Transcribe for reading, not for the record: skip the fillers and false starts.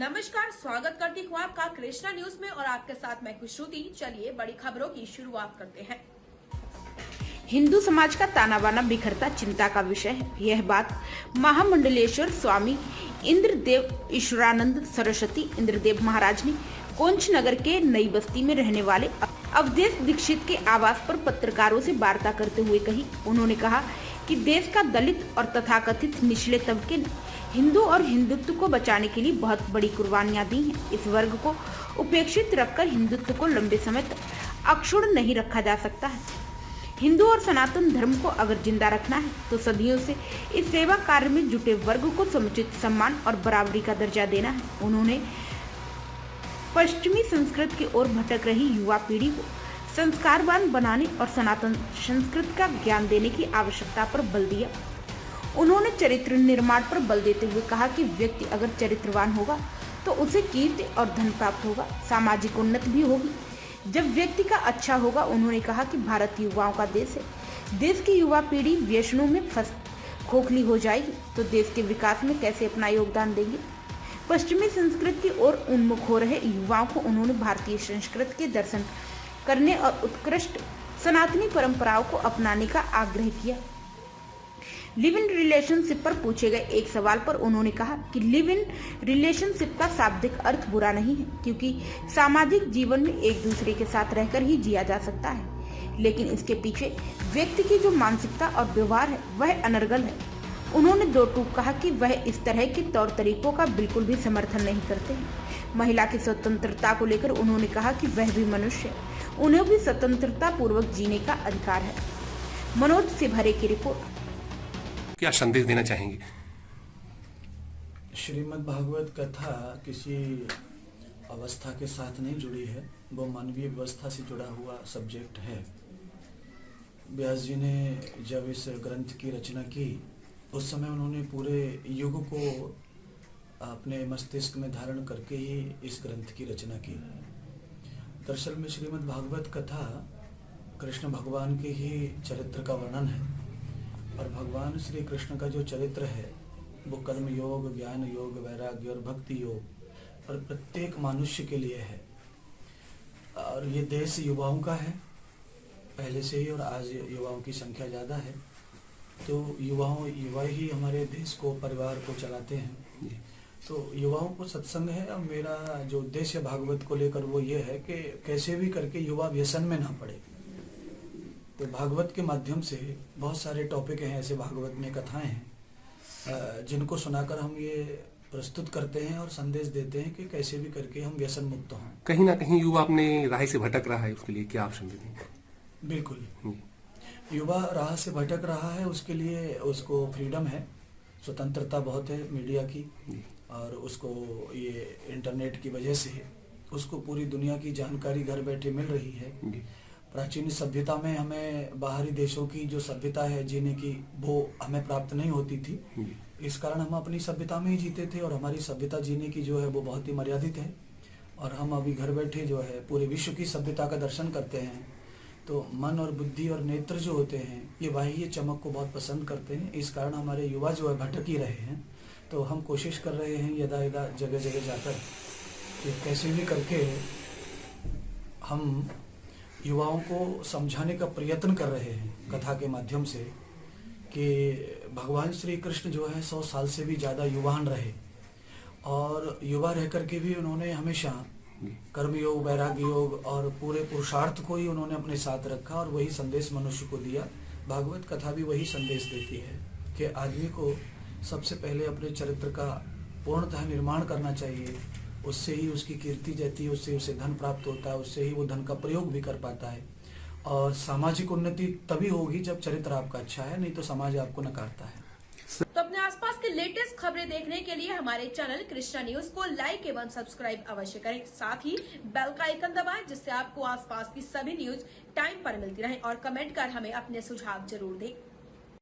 नमस्कार, स्वागत करती हूँ आपका कृष्णा न्यूज में और आपके साथ मैं श्रुति। चलिए बड़ी खबरों की शुरुआत करते हैं। हिंदू समाज का ताना बाना बिखरता चिंता का विषय है। यह बात महामंडलेश्वर स्वामी इंद्रदेव ईश्वरानंद सरस्वती इंद्रदेव महाराज ने कोंच नगर के नई बस्ती में रहने वाले अवधेश दीक्षित के आवास पर पत्रकारों से वार्ता करते हुए कही। उन्होंने कहा कि देश का दलित और तथाकथित निचले तबके ने हिंदू और हिंदुत्व को बचाने के लिए बहुत बड़ी कुर्बानियां दी हैं। इस वर्ग को उपेक्षित रखकर हिंदुत्व को लंबे समय तक अक्षुण्ण नहीं रखा जा सकता है। हिंदू और सनातन धर्म को अगर जिंदा रखना है तो सदियों से इस सेवा कार्य में जुटे वर्ग को समुचित सम्मान और बराबरी का दर्जा देना है। उन्होंने पश्चिमी संस्कृति की ओर भटक रही युवा पीढ़ी को संस्कारवान बनाने और सनातन संस्कृति का ज्ञान देने की आवश्यकता पर बल दिया। उन्होंने चरित्र निर्माण पर बल देते हुए कहा कि व्यक्ति अगर चरित्रवान होगा तो उसे कीर्ति और धन प्राप्त होगा, सामाजिक उन्नति भी होगी जब व्यक्ति का अच्छा होगा। उन्होंने कहा कि भारत युवाओं का देश है। देश की युवा पीढ़ी व्यसनों में खोखली हो जाएगी तो देश के विकास में कैसे अपना योगदान देंगे। पश्चिमी संस्कृति की ओर उन्मुख हो रहे युवाओं को उन्होंने भारतीय संस्कृति के दर्शन करने और उत्कृष्ट सनातनी परंपराओं को अपनाने का आग्रह किया। लिव इन रिलेशनशिप पर पूछे गए एक सवाल पर उन्होंने कहा कि लिव इन रिलेशनशिप का शाब्दिक अर्थ बुरा नहीं है, क्योंकि सामाजिक जीवन में एक दूसरे के साथ रहकर ही जिया जा सकता है, लेकिन इसके पीछे व्यक्ति की जो मानसिकता और व्यवहार है वह अनर्गल है। उन्होंने दो टूक कहा कि वह इस तरह के तौर तरीकों का बिल्कुल भी समर्थन नहीं करते हैं। महिला की स्वतंत्रता को लेकर उन्होंने कहा कि वह भी मनुष्य है, उन्हें भी स्वतंत्रता पूर्वक जीने का अधिकार है। मनोज से भरे की रिपोर्ट। क्या संदेश देना चाहेंगे? श्रीमद् भागवत कथा किसी अवस्था के साथ नहीं जुड़ी है, वो मानवीय व्यवस्था से जुड़ा हुआ सब्जेक्ट है। व्यास जी ने जब इस ग्रंथ की रचना की उस समय उन्होंने पूरे युग को अपने मस्तिष्क में धारण करके ही इस ग्रंथ की रचना की। दरअसल में श्रीमद् भागवत कथा कृष्ण भगवान के ही चरित्र का वर्णन है और भगवान श्री कृष्ण का जो चरित्र है वो कर्म योग, ज्ञान योग, वैराग्य और भक्ति योग और प्रत्येक मनुष्य के लिए है। और ये देश युवाओं का है पहले से ही, और आज युवाओं की संख्या ज़्यादा है। तो युवा ही हमारे देश को, परिवार को चलाते हैं। तो युवाओं को सत्संग है और मेरा जो उद्देश्य भागवत को लेकर वो ये है कि कैसे भी करके युवा व्यसन में ना पड़े। तो भागवत के माध्यम से बहुत सारे टॉपिक हैं, ऐसे भागवत में कथाएं हैं जिनको सुनाकर हम ये प्रस्तुत करते हैं और संदेश देते हैं कि कैसे भी करके हम व्यसन मुक्त हों। कहीं ना कहीं युवा अपने राह से भटक रहा है, उसके लिए क्या आप संदेश देंगे? बिल्कुल, युवा राह से भटक रहा है, उसके लिए उसको फ्रीडम है, स्वतंत्रता बहुत है मीडिया की, और उसको ये इंटरनेट की वजह से उसको पूरी दुनिया की जानकारी घर बैठे मिल रही है। प्राचीन सभ्यता में हमें बाहरी देशों की जो सभ्यता है जीने की वो हमें प्राप्त नहीं होती थी। इस कारण हम अपनी सभ्यता में ही जीते थे और हमारी सभ्यता जीने की जो है वो बहुत ही मर्यादित है, और हम अभी घर बैठे जो है पूरे विश्व की सभ्यता का दर्शन करते हैं। तो मन और बुद्धि और नेत्र जो होते हैं ये बाह्य चमक को बहुत पसंद करते हैं। इस कारण हमारे युवा जो है भटक ही रहे हैं। तो हम कोशिश कर रहे हैं यदा यदा जगह जगह जाकर कि कैसे भी करके हम युवाओं को समझाने का प्रयत्न कर रहे हैं कथा के माध्यम से कि भगवान श्री कृष्ण जो है 100 साल से भी ज़्यादा युवान रहे, और युवा रह करके भी उन्होंने हमेशा कर्मयोग, वैराग्य योग और पूरे पुरुषार्थ को ही उन्होंने अपने साथ रखा और वही संदेश मनुष्य को दिया। भागवत कथा भी वही संदेश देती है कि आदमी को सबसे पहले अपने चरित्र का पूर्णतः निर्माण करना चाहिए, उससे ही उसकी कीर्ति जाती है, उससे उसे धन प्राप्त होता है, उससे ही वो धन का प्रयोग भी कर पाता है। और सामाजिक उन्नति तभी होगी जब चरित्र आपका अच्छा है, नहीं तो समाज आपको नकारता है। तो अपने आसपास के लेटेस्ट खबरें देखने के लिए हमारे चैनल कृष्णा न्यूज को लाइक एवं सब्सक्राइब अवश्य करें। साथ ही बेल का आइकन दबाएं जिससे आपको आसपास की सभी न्यूज टाइम पर मिलती रहे, और कमेंट कर हमें अपने सुझाव जरूर दें।